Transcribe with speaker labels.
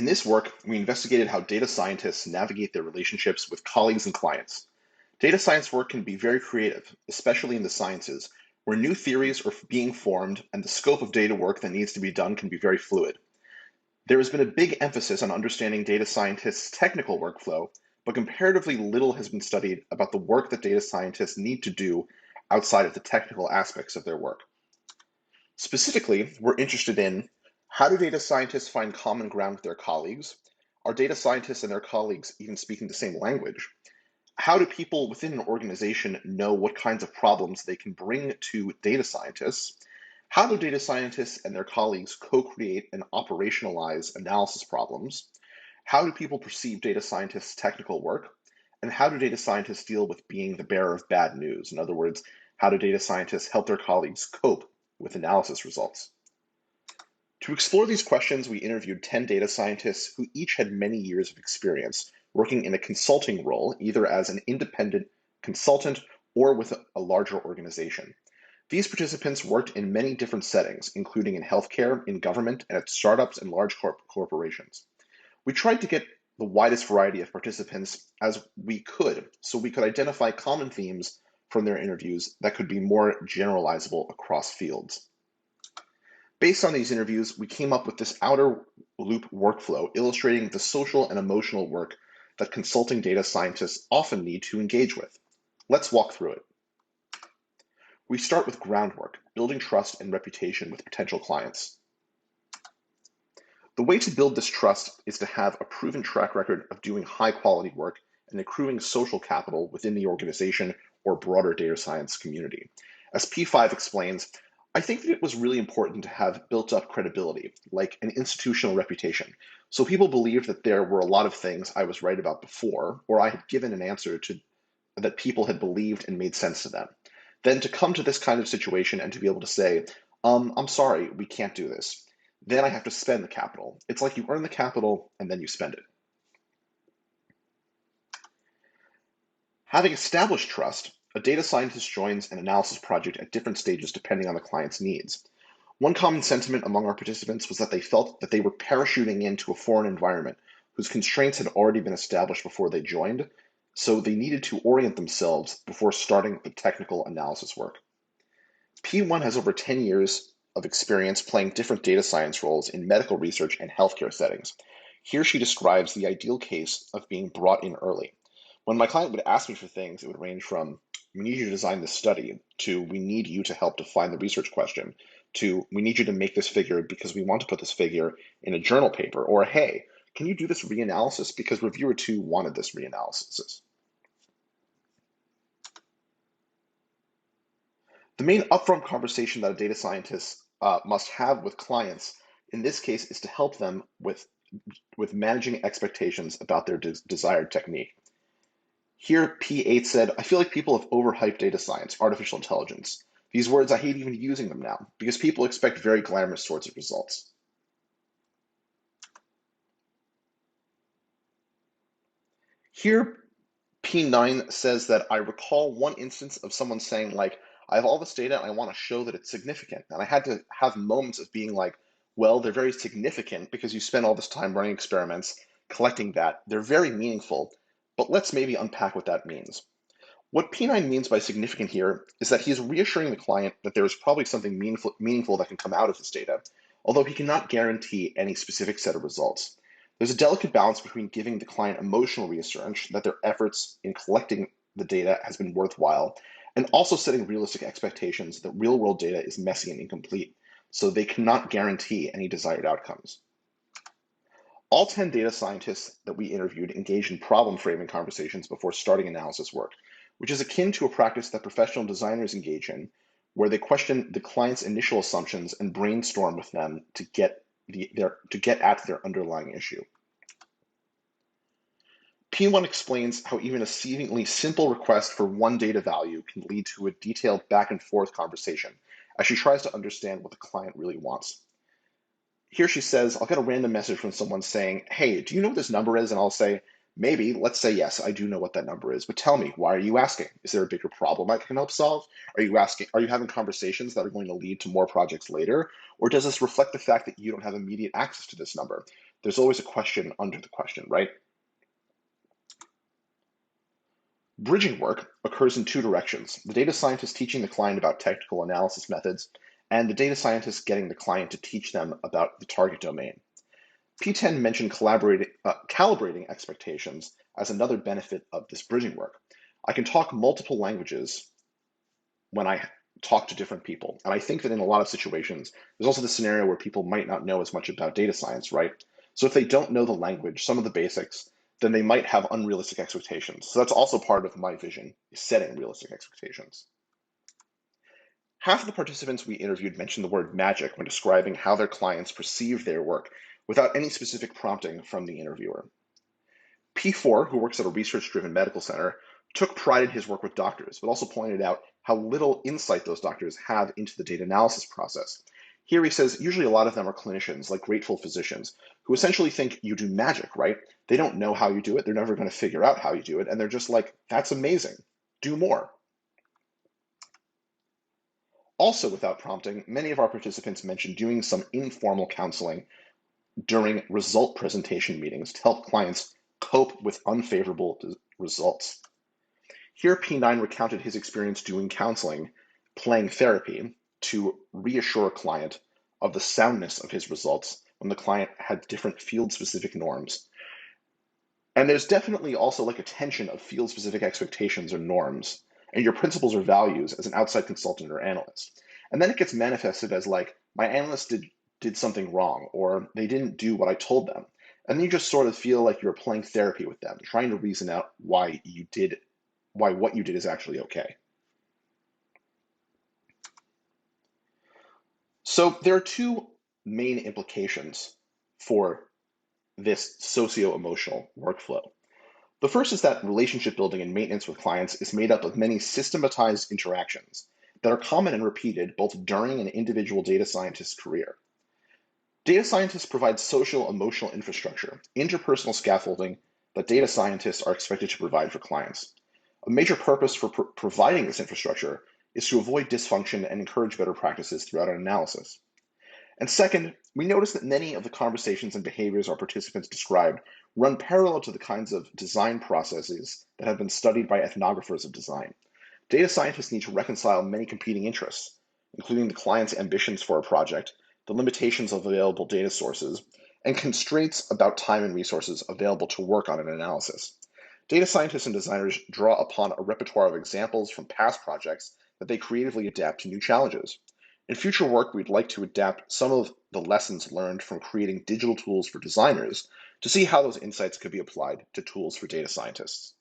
Speaker 1: In this work, we investigated how data scientists navigate their relationships with colleagues and clients. Data science work can be very creative, especially in the sciences, where new theories are being formed and the scope of data work that needs to be done can be very fluid. There has been a big emphasis on understanding data scientists' technical workflow, but comparatively little has been studied about the work that data scientists need to do outside of the technical aspects of their work. Specifically, we're interested in how do data scientists find common ground with their colleagues? Are data scientists and their colleagues even speaking the same language? How do people within an organization know what kinds of problems they can bring to data scientists? How do data scientists and their colleagues co-create and operationalize analysis problems? How do people perceive data scientists' technical work? And how do data scientists deal with being the bearer of bad news? In other words, how do data scientists help their colleagues cope with analysis results? To explore these questions, we interviewed 10 data scientists who each had many years of experience working in a consulting role, either as an independent consultant or with a larger organization. These participants worked in many different settings, including in healthcare, in government, and at startups and large corporations. We tried to get the widest variety of participants as we could, so we could identify common themes from their interviews that could be more generalizable across fields. Based on these interviews, we came up with this outer loop workflow illustrating the social and emotional work that consulting data scientists often need to engage with. Let's walk through it. We start with groundwork, building trust and reputation with potential clients. The way to build this trust is to have a proven track record of doing high quality work and accruing social capital within the organization or broader data science community. As P5 explains, I think that it was really important to have built up credibility, like an institutional reputation. So people believed that there were a lot of things I was right about before, or I had given an answer to that people had believed and made sense to them. Then to come to this kind of situation and to be able to say, I'm sorry, we can't do this. Then I have to spend the capital. It's like you earn the capital and then you spend it. Having established trust, a data scientist joins an analysis project at different stages depending on the client's needs. One common sentiment among our participants was that they felt that they were parachuting into a foreign environment whose constraints had already been established before they joined, so they needed to orient themselves before starting the technical analysis work. P1 has over 10 years of experience playing different data science roles in medical research and healthcare settings. Here she describes the ideal case of being brought in early. When my client would ask me for things, it would range from, we need you to design this study, to we need you to help define the research question, to we need you to make this figure because we want to put this figure in a journal paper, or hey, can you do this reanalysis because reviewer 2 wanted this reanalysis. The main upfront conversation that a data scientist must have with clients in this case is to help them with managing expectations about their desired technique. Here, P8 said, I feel like people have overhyped data science, artificial intelligence. These words, I hate even using them now because people expect very glamorous sorts of results. Here, P9 says that I recall one instance of someone saying, like, I have all this data and I want to show that it's significant. And I had to have moments of being like, well, they're very significant because you spend all this time running experiments, collecting that. They're very meaningful, but let's maybe unpack what that means. What P9 means by significant here is that he is reassuring the client that there is probably something meaningful that can come out of this data, although he cannot guarantee any specific set of results. There's a delicate balance between giving the client emotional reassurance that their efforts in collecting the data has been worthwhile, and also setting realistic expectations that real-world data is messy and incomplete, so they cannot guarantee any desired outcomes. All 10 data scientists that we interviewed engaged in problem framing conversations before starting analysis work, which is akin to a practice that professional designers engage in, where they question the client's initial assumptions and brainstorm with them to get at their underlying issue. P1 explains how even a seemingly simple request for one data value can lead to a detailed back and forth conversation as she tries to understand what the client really wants. Here she says, I'll get a random message from someone saying, hey, do you know what this number is? And I'll say, maybe, let's say yes, I do know what that number is, but tell me, why are you asking? Is there a bigger problem I can help solve? Are you having conversations that are going to lead to more projects later? Or does this reflect the fact that you don't have immediate access to this number? There's always a question under the question, right? Bridging work occurs in two directions: the data scientist teaching the client about technical analysis methods, and the data scientist getting the client to teach them about the target domain. P10 mentioned calibrating expectations as another benefit of this bridging work. I can talk multiple languages when I talk to different people. And I think that in a lot of situations, there's also the scenario where people might not know as much about data science, right? So if they don't know the language, some of the basics, then they might have unrealistic expectations. So that's also part of my vision, is setting realistic expectations. Half of the participants we interviewed mentioned the word magic when describing how their clients perceive their work without any specific prompting from the interviewer. P4, who works at a research-driven medical center, took pride in his work with doctors, but also pointed out how little insight those doctors have into the data analysis process. Here he says, usually a lot of them are clinicians, like grateful physicians, who essentially think you do magic, right? They don't know how you do it, they're never going to figure out how you do it, and they're just like, that's amazing, do more. Also without prompting, many of our participants mentioned doing some informal counseling during result presentation meetings to help clients cope with unfavorable results. Here, P9 recounted his experience doing counseling, playing therapy, to reassure a client of the soundness of his results when the client had different field-specific norms. And there's definitely also like a tension of field-specific expectations or norms and your principles or values as an outside consultant or analyst. And then it gets manifested as like, my analyst did something wrong, or they didn't do what I told them. And then you just sort of feel like you're playing therapy with them, trying to reason out why what you did is actually okay. So there are two main implications for this socio-emotional workflow. The first is that relationship building and maintenance with clients is made up of many systematized interactions that are common and repeated both during an individual data scientist's career. Data scientists provide social emotional infrastructure, interpersonal scaffolding that data scientists are expected to provide for clients. A major purpose for providing this infrastructure is to avoid dysfunction and encourage better practices throughout an analysis. And second, we notice that many of the conversations and behaviors our participants described run parallel to the kinds of design processes that have been studied by ethnographers of design. Data scientists need to reconcile many competing interests, including the client's ambitions for a project, the limitations of available data sources, and constraints about time and resources available to work on an analysis. Data scientists and designers draw upon a repertoire of examples from past projects that they creatively adapt to new challenges. In future work, we'd like to adapt some of the lessons learned from creating digital tools for designers to see how those insights could be applied to tools for data scientists.